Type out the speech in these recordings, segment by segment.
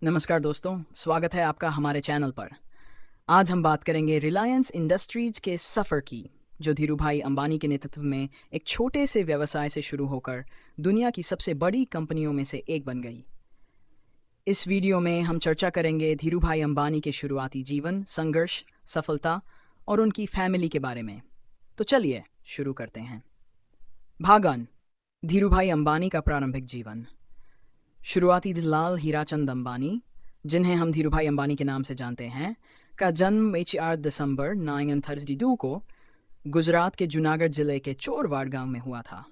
नमस्कार दोस्तों, स्वागत है आपका हमारे चैनल पर। आज हम बात करेंगे रिलायंस इंडस्ट्रीज के सफ़र की, जो धीरूभाई अंबानी के नेतृत्व में एक छोटे से व्यवसाय से शुरू होकर दुनिया की सबसे बड़ी कंपनियों में से एक बन गई। इस वीडियो में हम चर्चा करेंगे धीरूभाई अंबानी के शुरुआती जीवन, संघर्ष, सफलता और उनकी फैमिली के बारे में। तो चलिए शुरू करते हैं। भाग 1। धीरूभाई अंबानी का प्रारंभिक जीवन। शुरुआती दलाल हीराचंद अंबानी, जिन्हें हम धीरूभाई अंबानी के नाम से जानते हैं, का जन्म 8 दिसंबर 1932 को गुजरात के जूनागढ़ जिले के चोरवाड़ गांव में हुआ था।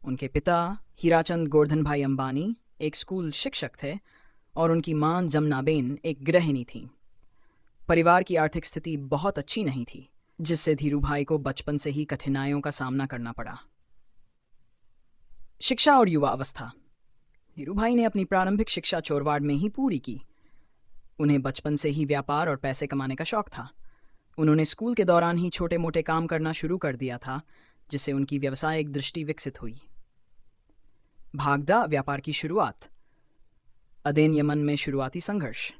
उनके पिता हीराचंद गोवर्धन भाई अंबानी एक स्कूल शिक्षक थे और उनकी मां जमनाबेन एक गृहिणी थी। परिवार की आर्थिक स्थिति बहुत अच्छी नहीं थी, जिससे धीरूभाई को बचपन से ही कठिनाइयों का सामना करना पड़ा। शिक्षा और युवा अवस्था। धीरूभाई ने अपनी प्रारंभिक शिक्षा चोरवाड़ में ही पूरी की। उन्हें बचपन से ही व्यापार और पैसे कमाने का शौक था। उन्होंने स्कूल के दौरान ही छोटे मोटे काम करना शुरू कर दिया था, जिससे उनकी व्यावसायिक दृष्टि विकसित हुई। भागदा व्यापार की शुरुआत। अदेन यमन में शुरुआती संघर्ष।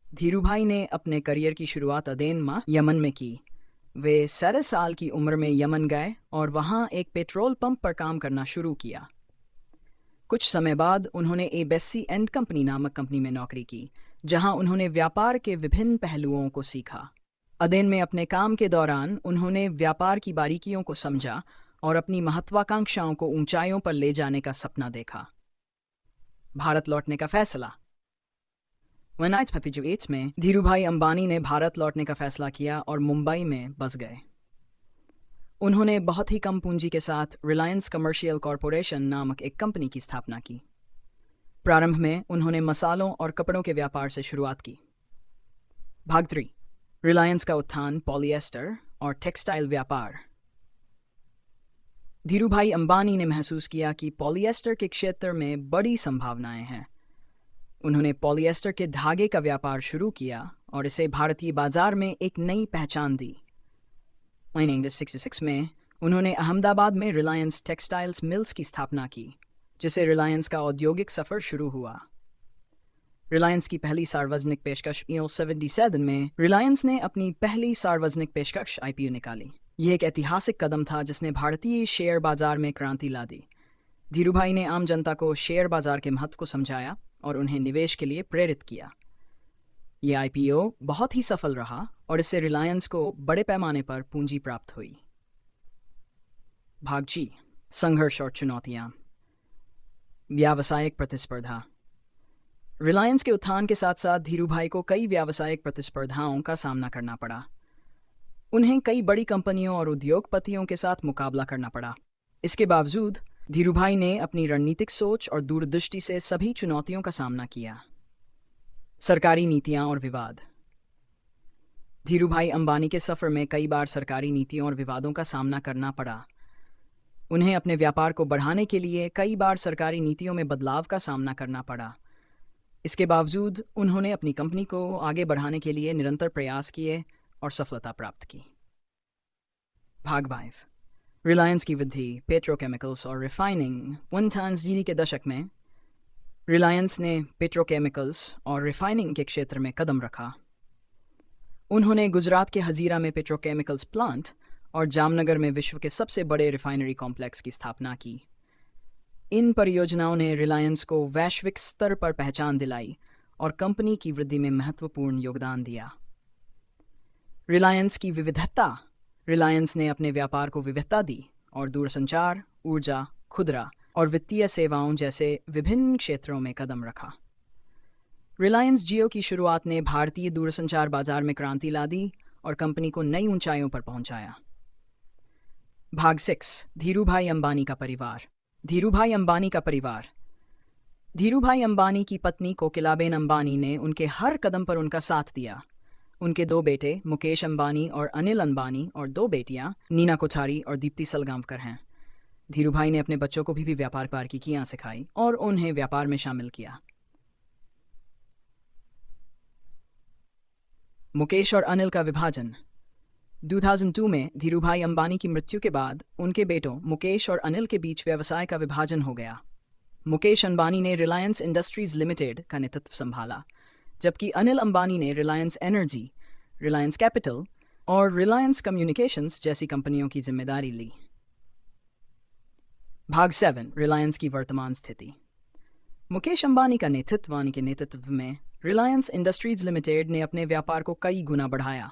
धीरूभाई ने अपने करियर की शुरुआत अदेन में यमन में की। वे 17 साल की उम्र में यमन गए और वहां एक पेट्रोल पंप पर काम करना शुरू किया। कुछ समय बाद उन्होंने एबेस्सी एंड कंपनी नामक कंपनी में नौकरी की, जहां उन्होंने व्यापार के विभिन्न पहलुओं को सीखा। अदेन में अपने काम के दौरान उन्होंने व्यापार की बारीकियों को समझा और अपनी महत्वाकांक्षाओं को ऊंचाइयों पर ले जाने का सपना देखा। भारत लौटने का फैसला। 1958 में धीरूभाई अंबानी ने भारत लौटने का फैसला किया और मुंबई में बस गए। उन्होंने बहुत ही कम पूंजी के साथ रिलायंस कमर्शियल कॉरपोरेशन नामक एक कंपनी की स्थापना की। प्रारंभ में उन्होंने मसालों और कपड़ों के व्यापार से शुरुआत की। भाग 3। रिलायंस का उत्थान, पॉलिएस्टर और टेक्सटाइल व्यापार। धीरूभाई अंबानी ने महसूस किया कि पॉलिएस्टर के क्षेत्र में बड़ी संभावनाएं हैं। उन्होंने पॉलिएस्टर के धागे का व्यापार शुरू किया और इसे भारतीय बाजार में एक नई पहचान दी। 1966 में उन्होंने अहमदाबाद में रिलायंस टेक्सटाइल्स मिल्स की स्थापना की, जिससे रिलायंस का औद्योगिक सफर शुरू हुआ। रिलायंस की पहली सार्वजनिक पेशकश 1977 में रिलायंस ने अपनी पहली सार्वजनिक पेशकश IPO निकाली। यह एक ऐतिहासिक कदम था जिसने भारतीय शेयर बाजार में क्रांति ला दी। धीरूभाई ने आम जनता को शेयर बाजार के महत्व को समझाया और उन्हें निवेश के लिए प्रेरित किया। यह IPO बहुत ही सफल रहा और इससे रिलायंस को बड़े पैमाने पर पूंजी प्राप्त हुई। भाग G। संघर्ष और चुनौतियां। व्यावसायिक प्रतिस्पर्धा। रिलायंस के उत्थान के साथ साथ धीरूभाई को कई व्यावसायिक प्रतिस्पर्धाओं का सामना करना पड़ा। उन्हें कई बड़ी कंपनियों और उद्योगपतियों के साथ मुकाबला करना पड़ा। इसके बावजूद धीरूभाई ने अपनी रणनीतिक सोच और दूरदृष्टि से सभी चुनौतियों का सामना किया। सरकारी नीतियां और विवाद। धीरूभाई अंबानी के सफर में कई बार सरकारी नीतियों और विवादों का सामना करना पड़ा। उन्हें अपने व्यापार को बढ़ाने के लिए कई बार सरकारी नीतियों में बदलाव का सामना करना पड़ा। इसके बावजूद उन्होंने अपनी कंपनी को आगे बढ़ाने के लिए निरंतर प्रयास किए और सफलता प्राप्त की। भाग 5। रिलायंस की वृद्धि, पेट्रोकेमिकल्स और रिफाइनिंग। 1980 के दशक में रिलायंस ने पेट्रोकेमिकल्स और रिफाइनिंग के क्षेत्र में कदम रखा। उन्होंने गुजरात के हजीरा में पेट्रोकेमिकल्स प्लांट और जामनगर में विश्व के सबसे बड़े रिफाइनरी कॉम्प्लेक्स की स्थापना की। इन परियोजनाओं ने रिलायंस को वैश्विक स्तर पर पहचान दिलाई और कंपनी की वृद्धि में महत्वपूर्ण योगदान दिया। रिलायंस की विविधता। रिलायंस ने अपने व्यापार को विविधता दी और दूरसंचार, ऊर्जा, खुदरा और वित्तीय सेवाओं जैसे विभिन्न क्षेत्रों में कदम रखा। रिलायंस जियो की शुरुआत ने भारतीय दूरसंचार बाजार में क्रांति ला दी और कंपनी को नई ऊंचाइयों पर पहुंचाया। भाग 6। धीरूभाई अंबानी का परिवार। धीरूभाई अंबानी का परिवार। धीरूभाई अंबानी की पत्नी कोकिलाबेन अंबानी ने उनके हर कदम पर उनका साथ दिया। उनके 2 बेटे मुकेश अंबानी और अनिल अंबानी और 2 बेटियां नीना कोठारी और दीप्ति सलगांवकर हैं। धीरूभाई ने अपने बच्चों को भी व्यापार बारीकियां सिखाई और उन्हें व्यापार में शामिल किया। मुकेश और अनिल का विभाजन। 2002 में धीरूभाई अंबानी की मृत्यु के बाद उनके बेटों मुकेश और अनिल के बीच व्यवसाय का विभाजन हो गया। मुकेश अंबानी ने रिलायंस इंडस्ट्रीज लिमिटेड का नेतृत्व संभाला, जबकि अनिल अंबानी ने रिलायंस एनर्जी, रिलायंस कैपिटल और रिलायंस कम्युनिकेशंस जैसी कंपनियों की जिम्मेदारी ली। भाग 7, रिलायंस की वर्तमान स्थिति। मुकेश अंबानी के नेतृत्व में रिलायंस इंडस्ट्रीज लिमिटेड ने अपने व्यापार को कई गुना बढ़ाया।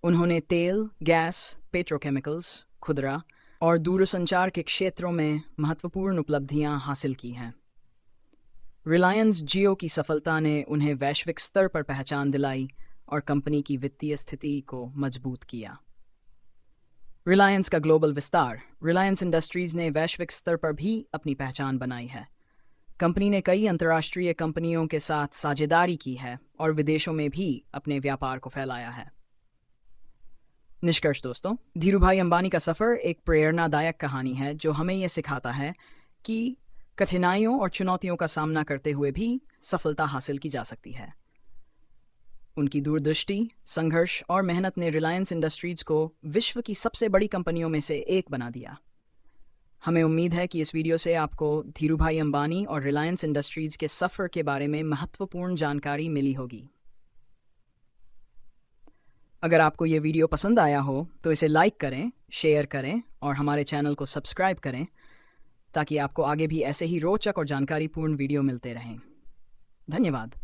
उन्होंने तेल, गैस, पेट्रोकेमिकल्स, खुदरा और दूरसंचार के क्षेत्रों में महत्वपूर्ण उपलब्धियां हासिल की हैं। रिलायंस जियो की सफलता ने उन्हें वैश्विक स्तर पर पहचान दिलाई और कंपनी की वित्तीय स्थिति को मजबूत किया। रिलायंस का ग्लोबल विस्तार। रिलायंस इंडस्ट्रीज ने वैश्विक स्तर पर भी अपनी पहचान बनाई है। कंपनी ने कई अंतर्राष्ट्रीय कंपनियों के साथ साझेदारी की है और विदेशों में भी अपने व्यापार को फैलाया है। निष्कर्ष दोस्तों, धीरूभाई अंबानी का सफ़र एक प्रेरणादायक कहानी है जो हमें यह सिखाता है कि कठिनाइयों और चुनौतियों का सामना करते हुए भी सफलता हासिल की जा सकती है। उनकी दूरदृष्टि, संघर्ष और मेहनत ने रिलायंस इंडस्ट्रीज को विश्व की सबसे बड़ी कंपनियों में से एक बना दिया। हमें उम्मीद है कि इस वीडियो से आपको धीरूभाई अंबानी और रिलायंस इंडस्ट्रीज के सफ़र के बारे में महत्वपूर्ण जानकारी मिली होगी। अगर आपको ये वीडियो पसंद आया हो तो इसे लाइक करें, शेयर करें और हमारे चैनल को सब्सक्राइब करें ताकि आपको आगे भी ऐसे ही रोचक और जानकारीपूर्ण वीडियो मिलते रहें। धन्यवाद।